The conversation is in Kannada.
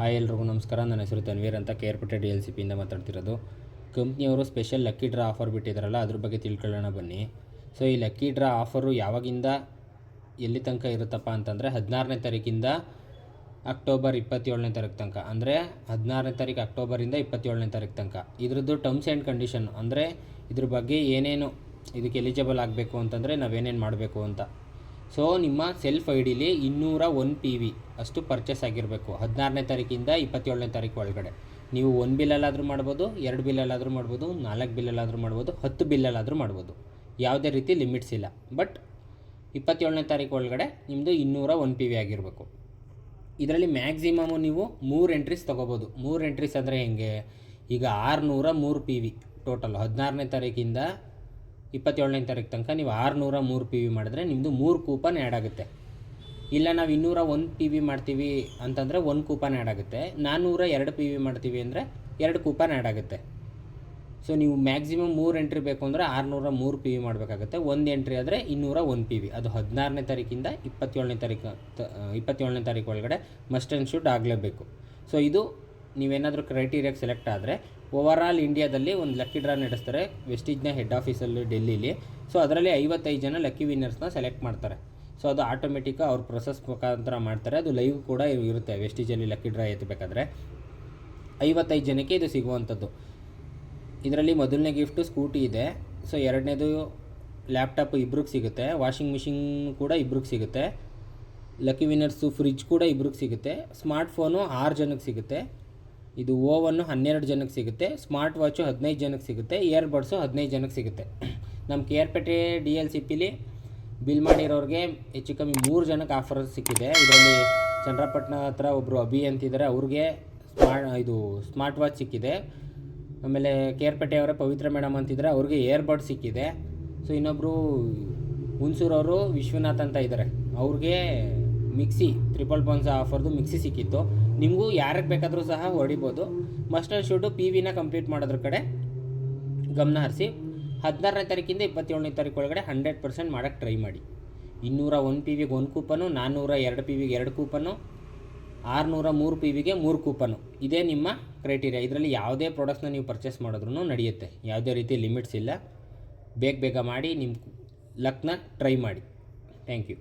ಹಾಯ್ ಎಲ್ರಿಗೂ ನಮಸ್ಕಾರ. ನನ್ನ ಹೆಸರು ತನ್ವೀರ್ ಅಂತ KRPT DLCPಯಿಂದ ಮಾತಾಡ್ತಿರೋದು. ಕಂಪ್ನಿಯವರು ಸ್ಪೆಷಲ್ ಲಕ್ಕಿ ಡ್ರಾ ಆಫರ್ ಬಿಟ್ಟಿದ್ದಾರಲ್ಲ, ಅದ್ರ ಬಗ್ಗೆ ತಿಳ್ಕೊಳ್ಳೋಣ ಬನ್ನಿ. ಸೊ ಈ ಲಕ್ಕಿ ಡ್ರಾ ಆಫರು ಯಾವಾಗಿಂದ ಎಲ್ಲಿ ತನಕ ಇರುತ್ತಪ್ಪ ಅಂತಂದರೆ 16ನೇ ತಾರೀಕಿಂದ ಅಕ್ಟೋಬರ್ 27ನೇ ತಾರೀಕು ತನಕ. ಅಂದರೆ 16ನೇ ತಾರೀಕು ಅಕ್ಟೋಬರಿಂದ 27ನೇ ತಾರೀಕು ತನಕ. ಇದ್ರದ್ದು ಟರ್ಮ್ಸ್ ಆ್ಯಂಡ್ ಕಂಡೀಷನ್ ಅಂದರೆ ಇದ್ರ ಬಗ್ಗೆ ಏನೇನು ಇದಕ್ಕೆ ಎಲಿಜಿಬಲ್ ಆಗಬೇಕು ಅಂತಂದರೆ ನಾವೇನೇನು ಮಾಡಬೇಕು ಅಂತ. ಸೊ ನಿಮ್ಮ ಸೆಲ್ಫ್ ಐಡಿಲಿ 201 PV ಅಷ್ಟು ಪರ್ಚೇಸ್ ಆಗಿರಬೇಕು 16ನೇ ತಾರೀಕಿಂದ 27ನೇ ತಾರೀಕು ಒಳಗಡೆ. ನೀವು 1 ಬಿಲ್ಲಲ್ಲಾದರೂ ಮಾಡ್ಬೋದು, 2 ಬಿಲ್ಲಲ್ಲಾದರೂ ಮಾಡ್ಬೋದು, 4 ಬಿಲ್ಲಲ್ಲಾದರೂ ಮಾಡ್ಬೋದು, 10 ಬಿಲ್ಲಲ್ಲಾದರೂ ಮಾಡ್ಬೋದು. ಯಾವುದೇ ರೀತಿ ಲಿಮಿಟ್ಸ್ ಇಲ್ಲ. ಬಟ್ 27ನೇ ತಾರೀಕು ಒಳಗಡೆ ನಿಮ್ಮದು 201 PV ಆಗಿರಬೇಕು. ಇದರಲ್ಲಿ ಮ್ಯಾಕ್ಸಿಮಮು ನೀವು 3 ಎಂಟ್ರೀಸ್ ತೊಗೋಬೋದು. 3 ಎಂಟ್ರೀಸ್ ಅಂದರೆ ಹೆಂಗೆ? ಈಗ 603 PV ಟೋಟಲ್ 16ನೇ ತಾರೀಕಿಂದ 27ನೇ ತಾರೀಕು ತನಕ ನೀವು 603 PV ಮಾಡಿದ್ರೆ ನಿಮ್ಮದು 3 ಕೂಪನ್ ಆ್ಯಡ್ ಆಗುತ್ತೆ. ಇಲ್ಲ ನಾವು 201 PV ಮಾಡ್ತೀವಿ ಅಂತಂದರೆ 1 ಕೂಪನ್ ಆ್ಯಡ್ ಆಗುತ್ತೆ. 402 PV ಮಾಡ್ತೀವಿ ಅಂದರೆ 2 ಕೂಪನ್ ಆ್ಯಡ್ ಆಗುತ್ತೆ. ಸೊ ನೀವು ಮ್ಯಾಕ್ಸಿಮಮ್ 3 ಎಂಟ್ರಿ ಬೇಕು ಅಂದರೆ 603 PV ಮಾಡಬೇಕಾಗುತ್ತೆ. 1 ಎಂಟ್ರಿ ಆದರೆ 201 PV. ಅದು 16ನೇ ತಾರೀಕಿಂದ 27ನೇ ತಾರೀಕು ಒಳಗಡೆ ಮಸ್ಟ್ ಆ್ಯಂಡ್ ಶುಡ್ ಆಗಲೇಬೇಕು. ಸೊ ಇದು ನೀವೇನಾದರೂ ಕ್ರೈಟೀರಿಯಾಗೆ ಸೆಲೆಕ್ಟ್ ಆದರೆ ಓವರಾಲ್ ಇಂಡಿಯಾದಲ್ಲಿ ಒಂದು ಲಕ್ಕಿ ಡ್ರಾ ನಡೆಸ್ತಾರೆ ವೆಸ್ಟೀಜ್ನ ಹೆಡ್ ಆಫೀಸಲ್ಲಿ ಡೆಲ್ಲಿಲಿ. ಸೊ ಅದರಲ್ಲಿ 55 ಜನ ಲಕ್ಕಿ ವಿನ್ನರ್ಸ್ನ ಸೆಲೆಕ್ಟ್ ಮಾಡ್ತಾರೆ. ಸೊ ಅದು ಆಟೋಮೆಟಿಕ್ಕಾಗಿ ಅವ್ರ ಪ್ರೊಸೆಸ್ ಮುಖಾಂತರ ಮಾಡ್ತಾರೆ. ಅದು ಲೈವ್ ಕೂಡ ಇರುತ್ತೆ ವೆಸ್ಟೀಜಲ್ಲಿ ಲಕ್ಕಿ ಡ್ರಾ ಎತ್ತಬೇಕಾದ್ರೆ 55 ಜನಕ್ಕೆ ಇದು ಸಿಗುವಂಥದ್ದು. ಇದರಲ್ಲಿ ಮೊದಲನೇ ಗಿಫ್ಟು ಸ್ಕೂಟಿ ಇದೆ. ಸೊ ಎರಡನೇದು ಲ್ಯಾಪ್ಟಾಪ್ ಇಬ್ರಿಗೆ ಸಿಗುತ್ತೆ. ವಾಷಿಂಗ್ ಮಿಷಿನ್ ಕೂಡ ಇಬ್ರಿಗೆ ಸಿಗುತ್ತೆ. ಲಕ್ಕಿ ವಿನ್ನರ್ಸು ಫ್ರಿಜ್ ಕೂಡ ಇಬ್ರಿಗೆ ಸಿಗುತ್ತೆ. ಸ್ಮಾರ್ಟ್ಫೋನು 6 ಜನಕ್ಕೆ ಸಿಗುತ್ತೆ. ಇದು ಓವನ್ನು 12 ಜನಕ್ಕೆ ಸಿಗುತ್ತೆ. ಸ್ಮಾರ್ಟ್ ವಾಚು 15 ಜನಕ್ಕೆ ಸಿಗುತ್ತೆ. ಇಯರ್ಬಡ್ಸು 15 ಜನಕ್ಕೆ ಸಿಗುತ್ತೆ. ನಮ್ಮ KRPT DLCPಲಿ ಬಿಲ್ ಮಾಡಿರೋರಿಗೆ ಹೆಚ್ಚು ಕಮ್ಮಿ 3 ಜನಕ್ಕೆ ಆಫರ್ ಸಿಕ್ಕಿದೆ. ಇದರಲ್ಲಿ ಚಂದ್ರಪಟ್ಟಣ ಹತ್ರ ಒಬ್ಬರು ಅಭಿ ಅಂತಿದ್ದಾರೆ, ಅವ್ರಿಗೆ ಸ್ಮಾರ್ಟ್ ವಾಚ್ ಸಿಕ್ಕಿದೆ. ಆಮೇಲೆ KRPT ಅವರೇ ಪವಿತ್ರ ಮೇಡಮ್ ಅಂತಿದ್ದಾರೆ, ಅವ್ರಿಗೆ ಇಯರ್ಬಡ್ ಸಿಕ್ಕಿದೆ. ಸೊ ಇನ್ನೊಬ್ಬರು ಹುಣಸೂರವರು ವಿಶ್ವನಾಥ್ ಅಂತ ಇದ್ದಾರೆ, ಅವ್ರಿಗೆ ಮಿಕ್ಸಿ 111 ಆಫರ್ದು ಮಿಕ್ಸಿ ಸಿಕ್ಕಿತ್ತು. ನಿಮಗೂ ಯಾರಿಗೆ ಬೇಕಾದರೂ ಸಹ ಹೊಡಿಬೋದು. ಮಸ್ಟ್ ಆ್ಯಂಡ್ ಶುಡ್ PVನ ಕಂಪ್ಲೀಟ್ ಮಾಡೋದ್ರ ಕಡೆ ಗಮನ ಹರಿಸಿ 16ನೇ ತಾರೀಕಿಂದ 27ನೇ ತಾರೀಕು ಒಳಗಡೆ 100% ಮಾಡೋಕ್ಕೆ ಟ್ರೈ ಮಾಡಿ. 201 PVಗೆ 1 ಕೂಪನು, 402 PVಗೆ 2 ಕೂಪನು, 603 PVಗೆ 3 ಕೂಪನು. ಇದೇ ನಿಮ್ಮ ಕ್ರೈಟೀರಿಯಾ. ಇದರಲ್ಲಿ ಯಾವುದೇ ಪ್ರಾಡಕ್ಟ್ಸ್ನ ನೀವು ಪರ್ಚೇಸ್ ಮಾಡಿದ್ರೂ ನಡೆಯುತ್ತೆ. ಯಾವುದೇ ರೀತಿ ಲಿಮಿಟ್ಸ್ ಇಲ್ಲ. ಬೇಗ ಮಾಡಿ ನಿಮ್ಮ ಲಕ್ನ ಟ್ರೈ ಮಾಡಿ. Thank you.